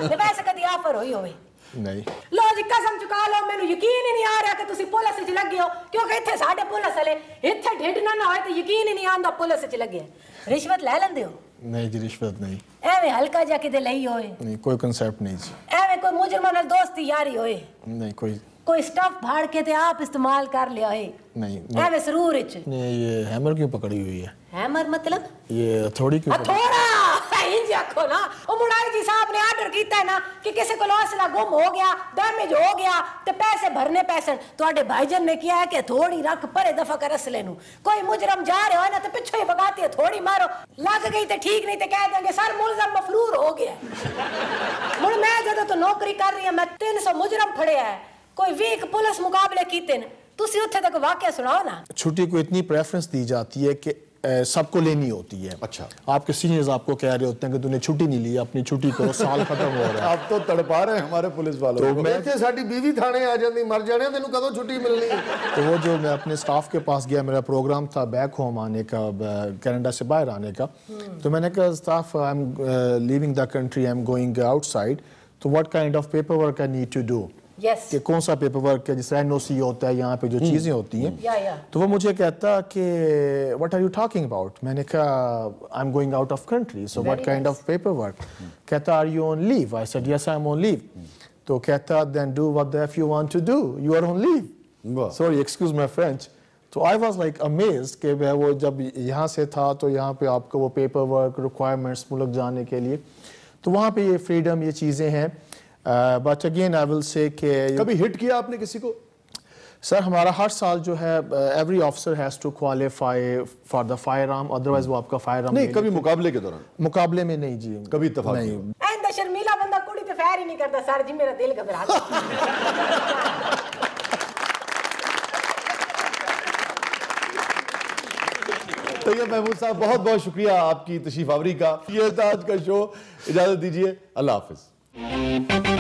تے ویسے کدی آفر ہوئی ہوئے؟ نہیں. لو جی قسم چکا لو، مینوں یقین ہی نہیں آ رہا کہ تسی پولیس وچ لگے ہو کیونکہ ایتھے ساڈے پولیس والے ایتھے ڈھڈ نہ ہوئے تے یقین ہی نہیں آندا پولیس وچ لگے. رشوت لے لیندے ہو؟ نہیں جی رشوت نہیں. ایویں ہلکا جا کدے لئی ہوئے؟ نہیں کوئی کنسیپٹ نہیں جی. ایویں کوئی مجرماں نال دوستی یاری ہوئے؟ نہیں کوئی سٹف بھاڑ کے تے آپ استعمال کر لیا ہے؟ نہیں. ایویں سرور وچ؟ نہیں. یہ ہیمر کیوں پکڑی ہوئی ہے؟ ہیمر مطلب؟ یہ تھوڑی کیوں تھوڑا انج रखो ना। वो मुरारी जी साहब ने आर्डर किया है ना कि किसी को असला गुम हो गया, डैमेज हो गया तो पैसे भरने पैसे। तो भाईजान ने किया है कि थोड़ी रख परे दफा कर असले नू। कोई मुजरम जा रहे हो ना तो पिछो ही भगाती है, थोड़ी मारो, लग गई तो ठीक, नहीं तो कह देंगे सर मुलजम मफलूर हो गया। मुड़ मैं जब तो नौकरी कर रही है, मैं 300 मुजरम फड़े है, कोई 20 पुलिस मुकाबले कीते ने, तुसी उत्थे तक वाकया सुनाओ ना। छुट्टी को इतनी प्रेफरेंस दी जाती है कि सबको लेनी होती है। अच्छा, आपके सीनियर्स आपको कह रहे होते हैं कि तूने छुट्टी नहीं ली, अपनी छुट्टी करो, साल खत्म हो रहा है। आप तो तड़पा रहे हैं हमारे पुलिस वालों को। मैं थे साडी बीवी थाने आ जाती, मर जाने तेनू कदों छुट्टी मिलनी। तो वो जो मैं अपने स्टाफ के पास गया, मेरा प्रोग्राम था बैक होम आने का, कनाडा से बाहर आने का, तो मैंने कहा staff I am leaving the country, I am going outside, तो what kind of paper work I need to do, कि कौन सा पेपर वर्क है, जैसे NOC होता है, यहाँ पे जो चीज़ें होती हैं। तो वो मुझे कहता कि what are you talking about. मैंने कहा I am going out of country, so what kind of paper work. कहता are you on leave. I said yes I am on leave. तो कहता then do what the F you want to do, you are on leave. Sorry excuse my French. तो I was like amazed कि मैं वो जब यहाँ से था तो यहाँ पे आपको वो पेपर वर्क रिक्वायरमेंट्स मुल्क जाने के लिए, तो वहाँ पे ये फ्रीडम, ये चीज़ें हैं। But again I will say कि कभी हिट किया आपने किसी को? सर हमारा हर साल जो है every officer has to qualify for the firearm, otherwise वो आपका फायर आर्म नहीं। कभी मुकाबले के दौरान? मुकाबले में नहीं जी, कभी इत्तेफाक नहीं। ऐंदा शर्मीला बंदा कुड़ी पे फायर ही नहीं करता सर जी, मेरा दिल घबरा गया। तो ये महमूद साहब बहुत बहुत शुक्रिया आपकी तशरीफ आवरी का। ये था आज का शो, इजाजत दीजिए, अल्लाह हाफिज।